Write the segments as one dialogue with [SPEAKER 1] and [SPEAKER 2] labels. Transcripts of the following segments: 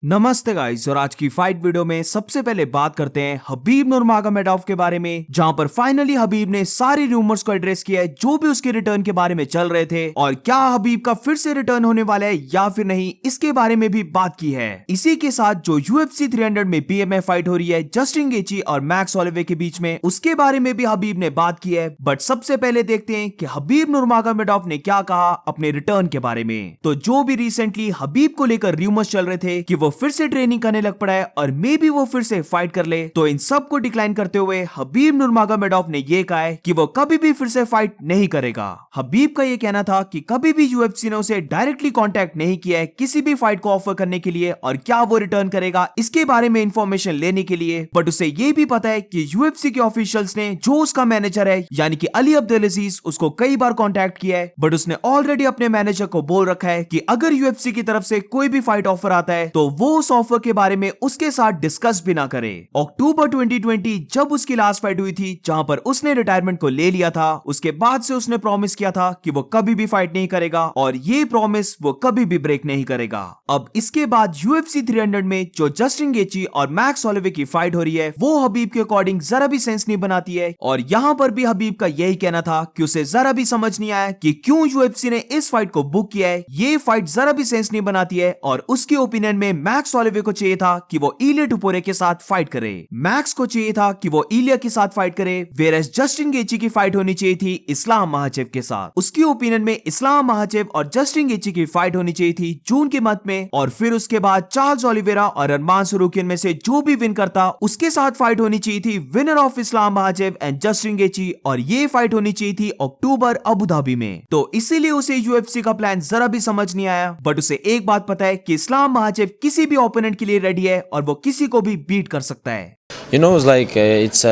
[SPEAKER 1] नमस्ते गाइस, और आज की फाइट वीडियो में सबसे पहले बात करते हैं हबीब नूरमागोमेडोव के बारे में, जहां पर फाइनली हबीब ने सारी रूमर्स को एड्रेस किया है जो भी उसके रिटर्न के बारे में चल रहे थे, और क्या हबीब का फिर से रिटर्न होने वाला है या फिर नहीं, इसके बारे में भी बात की है। इसी के साथ जो UFC 300 में BMF फाइट हो रही है जस्टिन गेची और मैक्स होलोवे के बीच में, उसके बारे में भी हबीब ने बात की है। बट सबसे पहले देखते हैं कि हबीब नूरमागोमेडोव ने क्या कहा अपने रिटर्न के बारे में। तो जो भी रिसेंटली हबीब को लेकर रूमर्स चल रहे थे कि वो फिर से ट्रेनिंग करने लग पड़ा है और मे बी वो फिर से फाइट कर ले, तो इन सब को डिक्लाइन करते हुए हबीब नूरमागोमेडोव ने ये कहा है कि वो कभी भी फिर से फाइट नहीं करेगा। हबीब का ये कहना था कि कभी भी UFC ने उसे डायरेक्टली कांटेक्ट नहीं किया है किसी भी फाइट को ऑफर करने के लिए, और क्या वो रिटर्न करेगा इसके बारे में इंफॉर्मेशन लेने के लिए। बट उसे ये भी पता है कि UFC के ऑफिशियल्स ने जो उसका मैनेजर है यानी कि अली अब्दुल अजीज, उसको कई बार कांटेक्ट किया है, बट उसने ऑलरेडी अपने मैनेजर को बोल रखा है कि अगर UFC की तरफ से कोई भी फाइट ऑफर आता है तो वो उस ऑफर के बारे में उसके साथ डिस्कस भी ना करे। अक्टूबर 2020 जब उसकी लास्ट फाइट हुई थी, जहां पर उसने रिटायरमेंट को ले लिया था, उसके बाद से उसने प्रॉमिस किया था कि वो कभी भी फाइट नहीं करेगा, और ये प्रॉमिस वो कभी भी ब्रेक नहीं करेगा। अब इसके बाद UFC 300 में जो जस्टिन गेची और मैक्स होलोवे की फाइट हो रही है, वो हबीब के अकॉर्डिंग जरा भी सेंस नहीं बनाती है, और यहाँ पर भी हबीब का यही कहना था कि उसे जरा भी समझ नहीं आया कि क्यों UFC ने इस फाइट को बुक किया है। ये फाइट जरा भी सेंस नहीं बनाती है, और उसके ओपिनियन में मैक्स होलोवे को चाहिए था कि वो इलिया टुपुरे के साथ फाइट करे। मैक्स को चाहिए था कि वो इलिया के साथ फाइट करे, वेरएस जस्टिन गेची की फाइट होनी चाहिए थी इस्लाम महाचेव के साथ। उसकी ओपिनियन में इस्लाम महाचेव और जस्टिन गेची की फाइट होनी चाहिए थी जून के मंथ में, और फिर उसके बाद चार्ल्स ओलिवेरा और अरमान सरूकियन में से जो भी विन करता उसके साथ फाइट होनी चाहिए थी winner of Islam महाचेव and Justin गेची, और ये फाइट होनी चाहिए थी अक्टूबर अबू धाबी में। तो इसीलिए उसे UFC का प्लान जरा भी समझ नहीं आया, बट उसे एक बात पता है कि इस्लाम महाचेव किसी भी ओपोनेंट के लिए रेडी है और वो किसी को भी बीट कर सकता है।
[SPEAKER 2] You know, it's like it's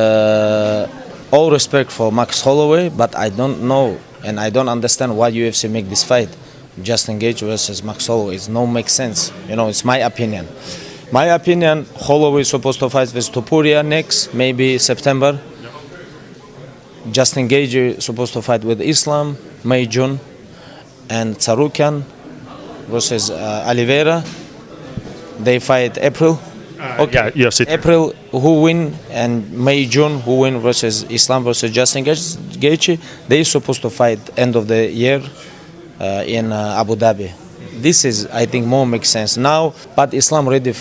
[SPEAKER 2] all respect for Max Holloway, but I don't know and I don't understand why UFC make this fight. Justin Gaethje versus Max Holloway. It no make sense. You know, it's my opinion. My opinion, Holloway is supposed to fight with Topuria next, maybe September. Justin Gaethje is supposed to fight with Islam, May, June, and Tsarukyan versus Oliveira. They fight April. Okay.
[SPEAKER 3] Yeah, UFC.
[SPEAKER 2] April who win, and May, June who win versus Islam versus Justin Gaethje. They supposed to fight end of the year in Abu Dhabi. This is, I think, more makes sense now. But Islam ready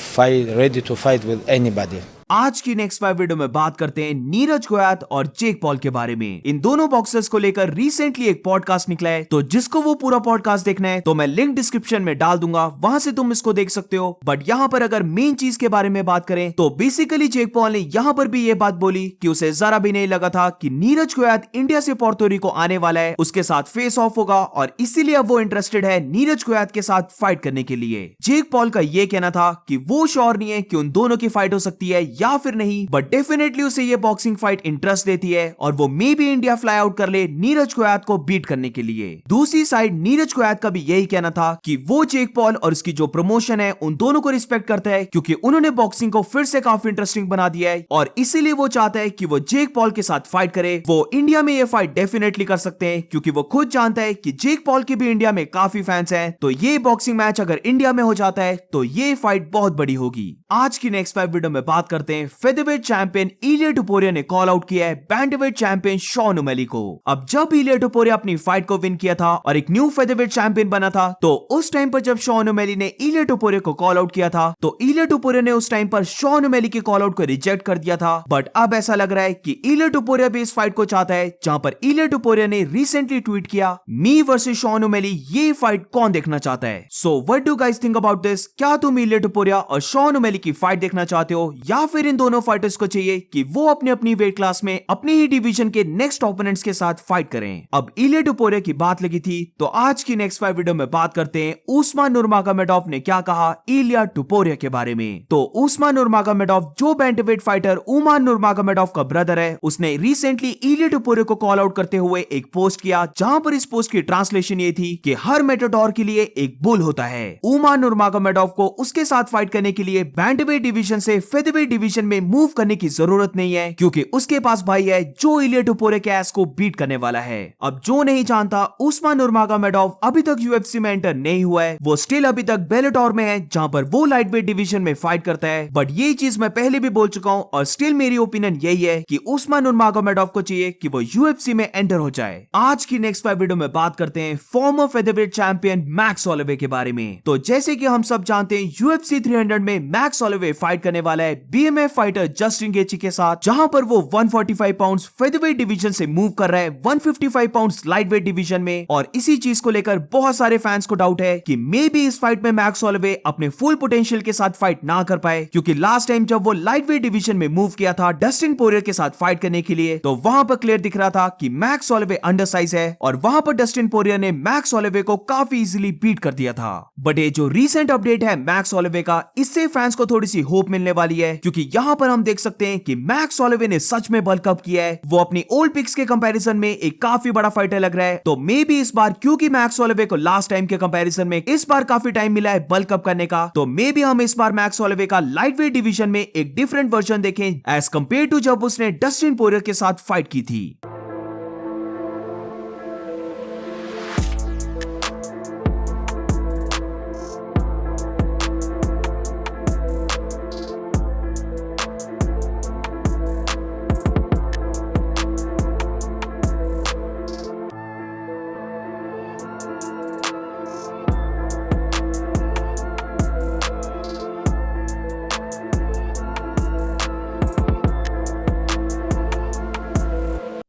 [SPEAKER 2] to fight with anybody.
[SPEAKER 1] आज की next 5 video में बात करते हैं नीरज गोयात और Jake Paul के बारे में। इन दोनों बॉक्सर्स को लेकर रिसेंटली एक पॉडकास्ट निकला है, तो जिसको वो पूरा पॉडकास्ट देखना है तो मैं लिंक डिस्क्रिप्शन में डाल दूंगा, वहां से तुम इसको देख सकते हो। बट यहाँ पर अगर मेन चीज के बारे में बात करें तो बेसिकली जेक पॉल ने यहाँ पर भी ये बात बोली कि उसे जरा भी नहीं लगा था कि नीरज गोयात इंडिया से पोर्टो रिको आने वाला है, उसके साथ फेस ऑफ होगा, और इसीलिए अब वो इंटरेस्टेड है नीरज गोयात के साथ फाइट करने के लिए। जेक पॉल का ये कहना था कि वो श्योर नहीं है कि उन दोनों की फाइट हो सकती है या फिर नहीं, बट डेफिनेटली उसे ये बॉक्सिंग फाइट इंटरेस्ट देती है, और वो मे भी इंडिया फ्लाई आउट कर ले नीरज गोयात को बीट करने के लिए। दूसरी साइड नीरज गोयात का भी यही कहना था कि वो जेक पॉल और उसकी जो प्रमोशन है उन दोनों को रिस्पेक्ट करता है, क्योंकि उन्होंने बॉक्सिंग को फिर से काफी इंटरेस्टिंग बना दिया है, और इसीलिए वो चाहता है कि वो जेक पॉल के साथ फाइट करे। वो इंडिया में ये फाइट डेफिनेटली कर सकते हैं, क्योंकि वो खुद जानता है कि जेक पॉल के भी इंडिया में काफी फैंस हैं, तो ये बॉक्सिंग मैच अगर इंडिया में हो जाता है तो ये फाइट बहुत बड़ी होगी। आज की नेक्स्ट 5 वीडियो में बात करते हैं फेदरवेट चैंपियन इलिया टुपुरिया ने कॉल आउट किया है बैंटमवेट चैंपियन शॉन ओमैली को। अब जब इलिया टुपुरिया अपनी फाइट को विन किया था और एक न्यू फेदरवेट चैंपियन बना था, तो उस टाइम पर जब शॉन ओमैली ने इलिया टुपुरिया को कॉल आउट किया था, तो इलिया टुपुरिया ने उस टाइम पर शॉन ओमैली के कॉल आउट को रिजेक्ट कर दिया था। बट अब ऐसा लग रहा है कि इलिया टुपुरिया भी इस फाइट को चाहता है, जहां पर इलिया टुपुरिया ने रिसेंटली ट्वीट किया, मी वर्सेस शॉन ओमैली, ये फाइट कौन देखना चाहता है? So what do guys think about this? क्या तुम इलिया टुपुरिया और शॉन ओमैली की फाइट देखना चाहते हो, या फिर इन दोनों फाइटर्स को चाहिए कि वो अपने अपनी वेट क्लास में अपने ही डिवीजन के नेक्स्ट ओपोनेंट्स के साथ फाइट करें? अब इलिया टुपुरिया की बात लगी थी, तो आज की नेक्स्ट 5 वीडियो में बात करते हैं उस्मान नूरमागोमेडोव ने क्या कहा इलिया टुपुरिया के बारे में। तो उस्मान नूरमागोमेडोव जो बैंटमवेट फाइटर उमान नूरमागोमेडोव का ब्रदर है, उसने रिसेंटली इलिया टुपुरिया को कॉल आउट करते हुए एक पोस्ट किया, जहां पर इस पोस्ट की ट्रांसलेशन ये थी कि हर मेटाडोर के लिए एक बुल होता है। उमान नूरमागोमेडोव को उसके साथ फाइट करने के लिए बैंटमवेट डिवीजन से फेदरवेट डिवीजन डिवीजन में मूव करने की जरूरत नहीं है, क्योंकि उसके पास भाई है जो इलिया टोपुरे के एस को बीट करने वाला है। अब जो नहीं जानता, उस्मान नूरमागोमेडोव अभी तक यूएफसी में एंटर नहीं हुआ है, वो स्टिल अभी तक बेलाटोर में है, जहां पर वो लाइट वेट डिवीजन में फाइट करता है। बट ये चीज मैं पहले भी बोल चुका हूं और स्टिल मेरी ओपिनियन यही है कि उस्मान नूरमागोमेडोव को चाहिए कि वो यूएफसी में एंटर हो जाए। आज की नेक्स्ट वीडियो में बात करते हैं farmer featherweight champion max Holloway के बारे में। तो जैसे कि हम सब जानते हैं, यूएफसी 300 में मैक्स होलोवे फाइट करने वाला है बीएमएफ फाइटर जस्टिन गेची के साथ, जहां पर वो 145 पाउंड्स फेदरवेट डिवीजन से मूव कर रहा है 155 पाउंड्स लाइट वेट डिवीजन में। और इसी चीज को लेकर बहुत सारे फैंस को डाउट है कि मे बी इस फाइट में मैक्स होलोवे अपने फुल पोटेंशियल के साथ फाइट ना कर पाए, क्योंकि लास्ट टाइम जब वो लाइट वेट डिवीजन में मूव किया था डस्टिन पोरियर के साथ फाइट करने के लिए, तो वहां पर क्लियर दिख रहा था कि मैक्स होलोवे अंडरसाइज है और वहां पर डस्टिन पोरियर ने मैक्स होलोवे को काफी इजीली बीट कर दिया था। बट ये जो रीसेंट अपडेट है मैक्स होलोवे का, इससे फैंस को थोड़ी सी होप मिलने वाली है, क्योंकि यहां पर हम देख सकते हैं कि मैक्स होलोवे ने सच में बल्क अप किया है। वो अपनी ओल्ड पिक्स के कंपैरिजन में एक काफी बड़ा फाइटर लग रहा है। तो मे बी इस बार, क्योंकि मैक्स होलोवे को लास्ट टाइम के कंपैरिजन में इस बार काफी टाइम मिला है बल्क अप करने का, तो मे बी हम इस बार मैक्स होलोवे का लाइट वेट डिवीजन में एक डिफरेंट वर्जन देखें एज कंपेयर टू जब उसने डस्टिन पोरियर के साथ फाइट की थी।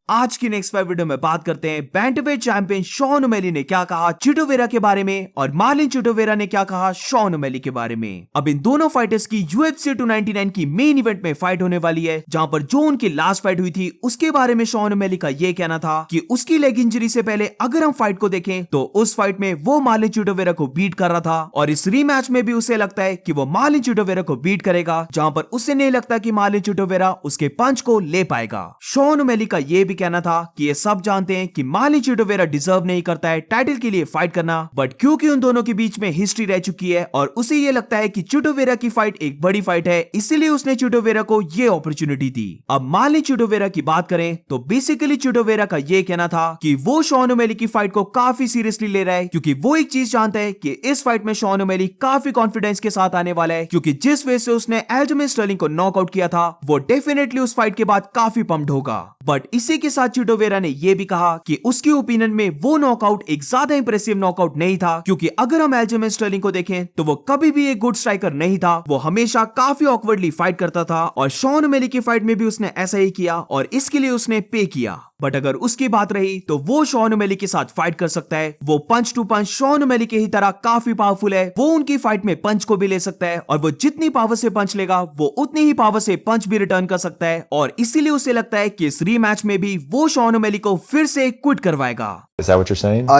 [SPEAKER 1] आज की नेक्स्ट वीडियो में बात करते हैं बैंटमवेट चैंपियन शॉन ओमेली ने क्या कहा चिटो वेरा के बारे में और मार्लिन चिटो वेरा ने क्या कहा शॉन ओमेली के बारे में। अब इन दोनों फाइटर्स की UFC 299 की मेन इवेंट में फाइट होने वाली है, जहां पर जो उनकी लास्ट फाइट हुई थी उसके बारे में शॉन ओमेली का ये कहना था कि उसकी लेग इंजरी से पहले अगर हम फाइट को देखें तो उस फाइट में वो मार्लिन चिटो वेरा को बीट कर रहा था, और इस रीमैच में भी उसे लगता है कि वो मार्लिन चिटो वेरा को बीट करेगा, जहां पर उसे नहीं लगता कि मार्लिन चिटो वेरा उसके पंच को ले पाएगा। शॉन ओमेली का ये भी कहना था कि ये सब जानते हैं कि मार्लिन चिटो वेरा डिजर्व नहीं करता है टाइटल के लिए फाइट करना, बट क्योंकि उन दोनों के बीच में हिस्ट्री रह चुकी है और उसे ये लगता है कि चिटो वेरा की फाइट एक बड़ी फाइट है, इसीलिए उसने चिटो वेरा को ये अपॉर्चुनिटी दी। अब मार्लिन चिटो वेरा की बात करें तो बेसिकली चिटो वेरा का ये कहना था कि वो शॉन ओमेली की फाइट को काफी सीरियसली ले रहा है, क्योंकि वो एक चीज जानता है कि इस फाइट में शॉन ओमेली काफी कॉन्फिडेंस के साथ आने वाला है, क्योंकि जिस वजह से उसने एल्जमेन स्टर्लिंग को नॉकआउट किया था वो डेफिनेटली उस फाइट के बाद काफी पम्प्ड होगा। बट इसी के साथ चिटो वेरा ने यह भी कहा कि उसकी ओपिनियन में वो नॉकआउट एक ज्यादा इंप्रेसिव नॉकआउट नहीं था, क्योंकि अगर हम एल्जमेन स्टर्लिंग को देखें तो वो कभी भी एक गुड स्ट्राइकर नहीं था, वो हमेशा काफी ऑकवर्डली फाइट करता था, और शॉन ओमेली की फाइट में भी उसने ऐसा ही किया और इसके लिए उसने पे किया। बट अगर उसकी बात रही तो वो शॉन ओमेली के साथ फाइट कर सकता है, वो पंच टू पंच शॉन ओमेली के ही तरह काफी पावरफुल है, वो उनकी फाइट में पंच को भी ले सकता है, और वो जितनी पावर से पंच लेगा वो उतनी ही पावर से पंच भी रिटर्न कर सकता है, और इसीलिए उसे लगता है कि इस रीमैच में भी वो शॉन ओमेली को फिर से क्विट करवाएगा।
[SPEAKER 3] Is that what you're saying?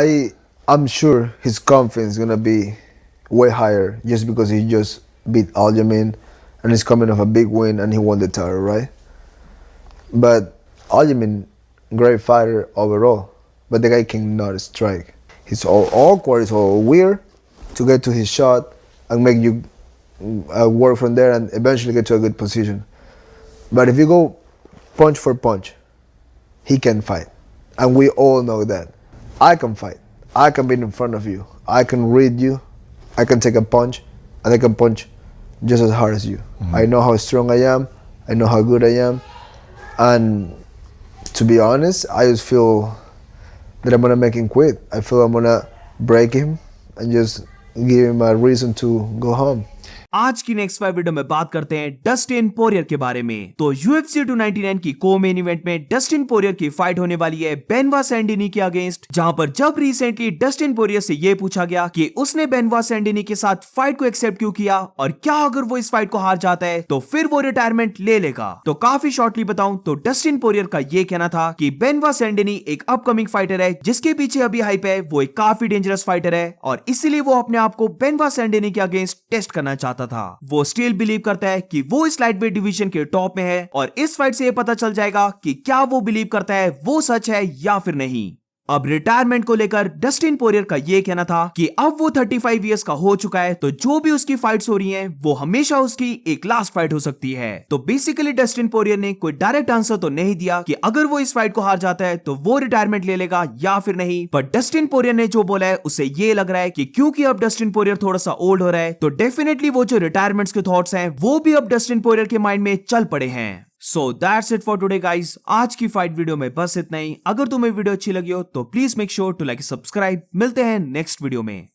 [SPEAKER 4] I'm sure his confidence is gonna be way higher just because he just beat Aljamain and he's coming off a big win and he won the title, right? But Aljamain, great fighter overall, but the guy cannot strike. He's all awkward, it's all weird to get to his shot and make you work from there and eventually get to a good position. But if you go punch for punch, he can fight. And we all know that. I can fight. I can be in front of you. I can read you. I can take a punch, and I can punch just as hard as you. I know how strong I am. I know how good I am. And to be honest, I just feel that I'm gonna make him quit. I feel I'm gonna break him and just give him a reason to go home.
[SPEAKER 1] आज की next video में बात करते हैं Dustin Poirier के बारे में। तो UFC 299 की को मेन इवेंट में डस्टिन पोरियर की फाइट होने वाली है बेनवा सैंडिनी के अगेंस्ट, जहां पर जब रिसेंटली डस्टिन पोरियर से यह पूछा गया कि उसने बेनवा सैंडिनी के साथ फाइट को एक्सेप्ट क्यों किया और क्या अगर वो इस फाइट को हार जाता है तो फिर वो रिटायरमेंट ले लेगा, तो काफी शॉर्टली बताऊं तो डस्टिन पोरियर का ये कहना था कि बेनवा सैंडिनी एक अपकमिंग फाइटर है जिसके पीछे अभी हाइप है, वो एक काफी डेंजरस फाइटर है और इसीलिए वो अपने आप को बेनवा सैंडिनी के अगेंस्ट टेस्ट करना चाहता था। वो स्टिल बिलीव करता है कि वो इस लाइट वेट डिवीजन के टॉप में है और इस फाइट से ये पता चल जाएगा कि क्या वो बिलीव करता है वो सच है या फिर नहीं। अब रिटायरमेंट को लेकर डस्टिन पोरियर का ये कहना था कि अब वो 35 इयर्स का हो चुका है, तो जो भी उसकी फाइट्स हो रही हैं वो हमेशा उसकी एक लास्ट फाइट हो सकती है। तो बेसिकली डस्टिन पोरियर ने कोई डायरेक्ट आंसर तो नहीं दिया कि अगर वो इस फाइट को हार जाता है तो वो रिटायरमेंट ले लेगा या फिर नहीं, पर डस्टिन पोरियर ने जो बोला है उससे ये लग रहा है कि क्योंकि अब डस्टिन पोरियर थोड़ा सा ओल्ड हो रहा है तो डेफिनेटली वो जो रिटायरमेंट्स के थॉट्स हैं वो भी अब डस्टिन पोरियर के माइंड में चल पड़े हैं। So that's it for today guys. आज की फाइट वीडियो में बस इतना ही। अगर तुम्हें वीडियो अच्छी लगी हो तो please make sure to like subscribe. मिलते हैं नेक्स्ट वीडियो में।